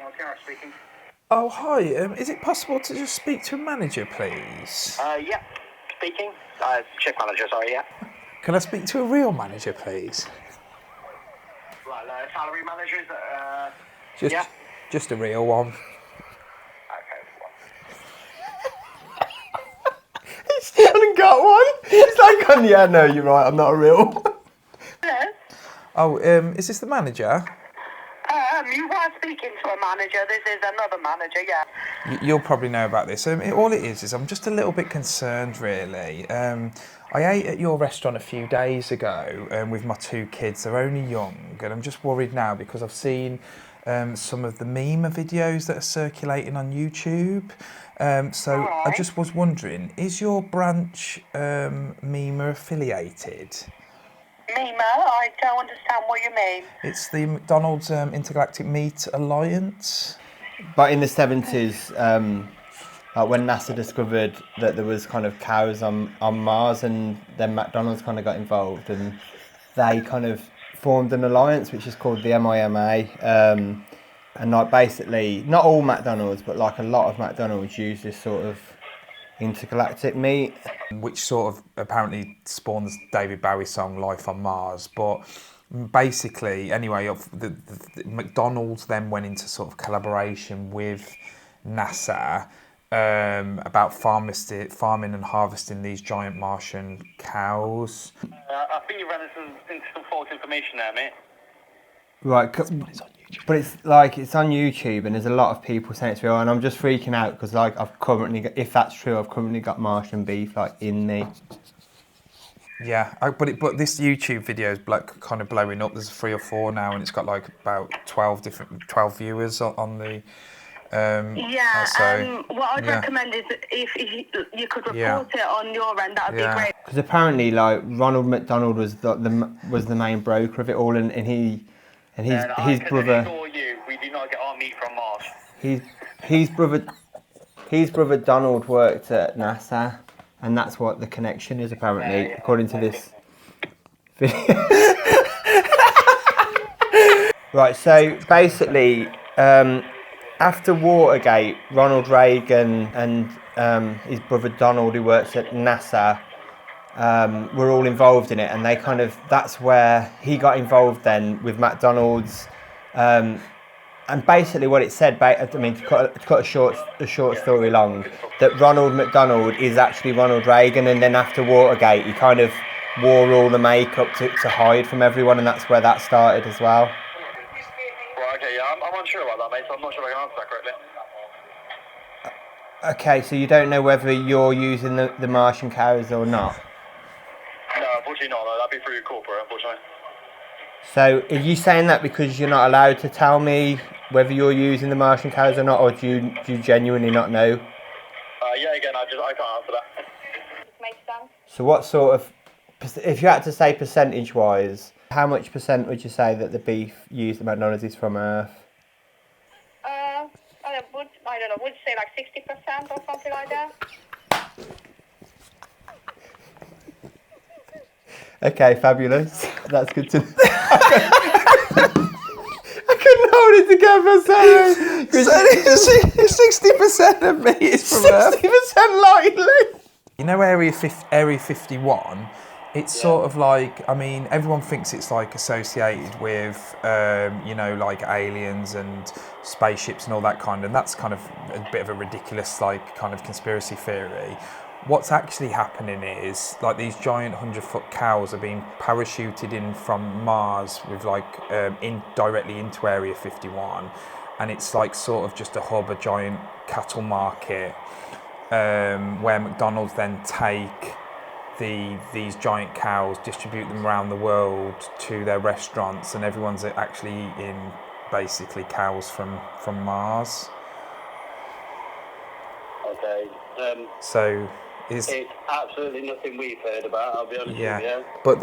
McDonald, Gareth speaking. Oh, hi. Is it possible to just speak to a manager, please? Yeah, speaking. Shift manager, sorry, yeah. Can I speak to a real manager, please? Right, salary manager, is that, Just, just a real one. Okay, He still hasn't got one. He's like, oh, yeah, no, you're right, I'm not a real one. Hello? Oh, is this the manager? You are speaking to a manager. This is another manager, yeah. You'll probably know about this. All it is I'm just a little bit concerned, really. I ate at your restaurant a few days ago with my two kids. They're only young, and I'm just worried now because I've seen some of the MIMA videos that are circulating on YouTube. So I just was wondering, is your branch MIMA affiliated? MIMA? I don't understand what you mean. It's the McDonald's Intergalactic Meat Alliance. But in the 70s, like when NASA discovered that there was kind of cows on Mars, and then McDonald's kind of got involved, and they kind of formed an alliance which is called the MIMA. And like basically, not all McDonald's, but like a lot of McDonald's use this sort of intergalactic meat. Which sort of apparently spawns David Bowie's song Life on Mars. But basically, anyway, the McDonald's then went into sort of collaboration with NASA about farming and harvesting these giant Martian cows. I think you've run into some false information there, mate. Right, but it's like it's on YouTube, and there's a lot of people saying it's real, and I'm just freaking out because like I've currently got, if that's true, I've currently got Martian beef like in me. Yeah, but this YouTube video is like kind of blowing up. There's 3 or 4 now, and it's got like about 12 viewers on the. What I'd recommend is if you could report it on your end, that would be great. Because apparently, like Ronald McDonald was the main broker of it all, and his brother. I can assure you, we do not get our meat from Mars. His brother Donald worked at NASA, and that's what the connection is apparently, according to this video. Right, so basically, after Watergate, Ronald Reagan and his brother Donald, who works at NASA, were all involved in it, and they kind of, that's where he got involved then with McDonald's, and basically what it said, I mean, to cut a short story long, that Ronald McDonald is actually Ronald Reagan, and then after Watergate he kind of wore all the makeup to hide from everyone, and that's where that started as well. Right, okay, yeah, I'm unsure about that, mate, so I'm not sure I can answer that correctly. Okay, so you don't know whether you're using the Martian cows or not? No, unfortunately not. No, that'd be through corporate, unfortunately. So are you saying that because you're not allowed to tell me whether you're using the Martian cows or not, or do you genuinely not know? Yeah, again, I can't answer that. Makes sense. So what sort of, if you had to say percentage-wise, how much percent would you say that the beef used at McDonald's is from Earth? I don't know, would you say like 60% or something like that? Okay, fabulous. That's good to know. I couldn't hold it together, sorry. 60% of me is from Earth. 60% likely. You know Area 51? It's sort of like, I mean, everyone thinks it's like associated with, like aliens and spaceships and all that kind of, and that's kind of a bit of a ridiculous like kind of conspiracy theory. What's actually happening is like these giant 100-foot cows are being parachuted in from Mars with like directly into Area 51, and it's like sort of just a hub, a giant cattle market, where McDonald's then take these giant cows, distribute them around the world to their restaurants, and everyone's actually eating basically cows from Mars. Okay. So it's absolutely nothing we've heard about, I'll be honest with you. But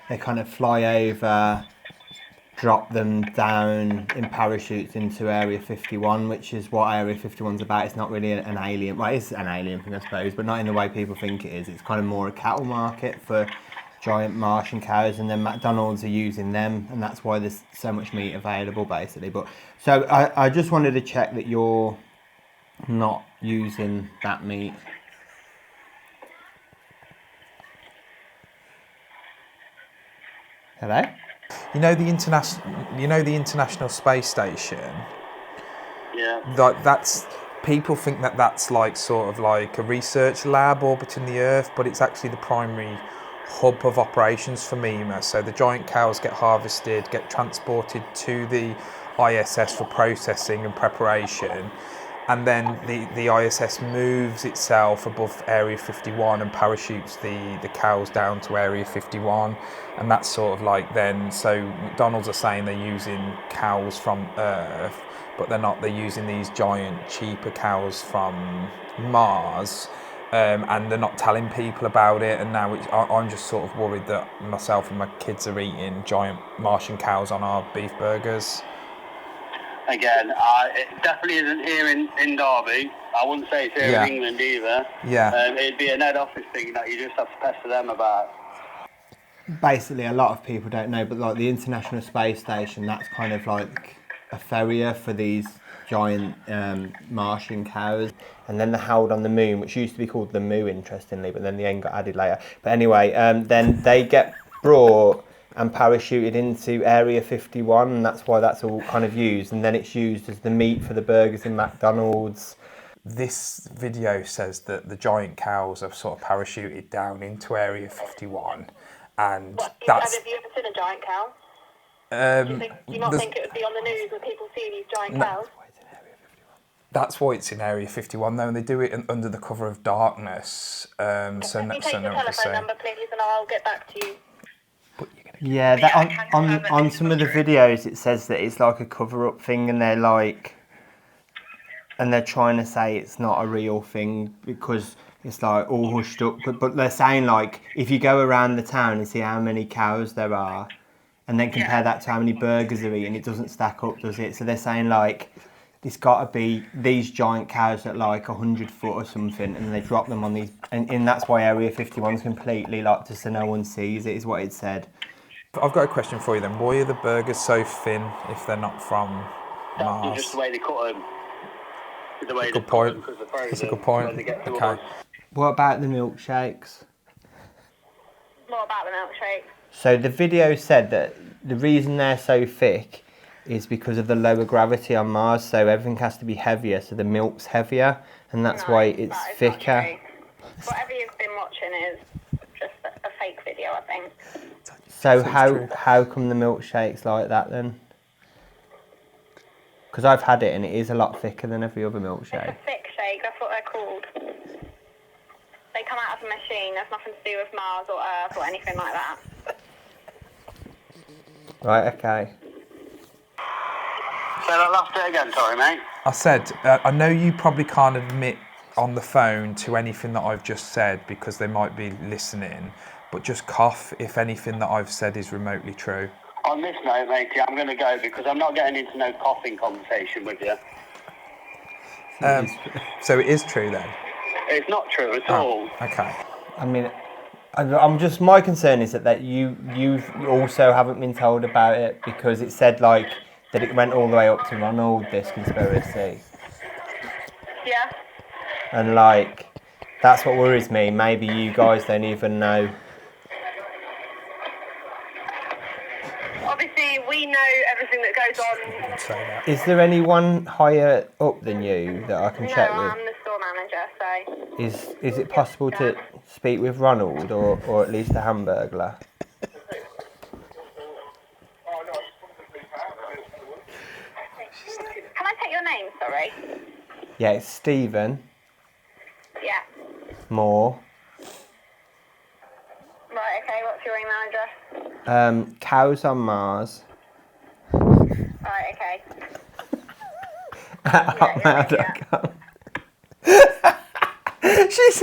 they kind of fly over, drop them down in parachutes into Area 51, which is what Area 51's about. It's not really an alien, well, it's an alien thing, I suppose, but not in the way people think it is. It's kind of more a cattle market for giant Martian cows, and then McDonald's are using them, and that's why there's so much meat available, basically. But so I just wanted to check that you're not using that meat. Hello? You know the International Space Station? Yeah. Like that's people think that that's like sort of like a research lab orbiting the Earth, but it's actually the primary hub of operations for MIMA. So the giant cows get harvested, get transported to the ISS for processing and preparation, and then the ISS moves itself above Area 51 and parachutes the cows down to Area 51, and that's sort of like then. So McDonald's are saying they're using cows from Earth, but they're not. They're using these giant, cheaper cows from Mars, and they're not telling people about it. And now I'm just sort of worried that myself and my kids are eating giant Martian cows on our beef burgers. Again, it definitely isn't here in Derby. I wouldn't say it's here in England either. Yeah. It'd be an head office thing that you just have to pester them about. Basically, a lot of people don't know, but like the International Space Station, that's kind of like a farrier for these giant Martian cows. And then they're held on the moon, which used to be called the Moo, interestingly, but then the N got added later. But anyway, then they get brought and parachuted into Area 51, and that's why that's all kind of used. And then it's used as the meat for the burgers in McDonald's. This video says that the giant cows have sort of parachuted down into Area 51, and that's. Have you ever seen a giant cow? Do you not think it would be on the news when people see these giant cows? That's why it's in Area 51 though, and they do it under the cover of darkness. Can you take your telephone number, please, and I'll get back to you. Yeah, that on some of the videos it says that it's like a cover-up thing, and they're trying to say it's not a real thing because it's like all hushed up. But they're saying like if you go around the town and see how many cows there are, and then compare that to how many burgers they're eating, it doesn't stack up, does it? So they're saying like it's got to be these giant cows at like 100 foot or something, and they drop them on these, and that's why Area 51 is completely locked just so no one sees it, is what it said. I've got a question for you then. Why are the burgers so thin if they're not from Mars? That's just the way they cut them. The way Good point. That's a good point. Okay. What about the milkshakes? What about the milkshake? So the video said that the reason they're so thick is because of the lower gravity on Mars, so everything has to be heavier, so the milk's heavier, and that's why it's thicker. Whatever you've been watching is just a fake video, I think. So how come the milkshake's like that then? Because I've had it and it is a lot thicker than every other milkshake. It's a thick shake, that's what they're called. They come out of a machine, there's nothing to do with Mars or Earth or anything like that. Right, okay. Say that last bit again, sorry mate. I said, I know you probably can't admit on the phone to anything that I've just said because they might be listening, but just cough if anything that I've said is remotely true. On this note, matey, I'm going to go because I'm not getting into no coughing conversation with you. So it is true then? It's not true at all. Okay. I mean, I'm just, my concern is that you also haven't been told about it because it said like that it went all the way up to Ronald, this conspiracy. Yeah. And like, that's what worries me. Maybe you guys don't even know. Obviously, we know everything that goes on. Say that. Is there anyone higher up than you that I can check No, with? I'm the store manager, so... Is it possible to speak with Ronald or at least a Hamburglar? Can I take your name, sorry? Yeah, it's Stephen Yeah. Moore. Right, okay, what's your email address? Cows on Mars. Right, okay. Hotmail.com. She's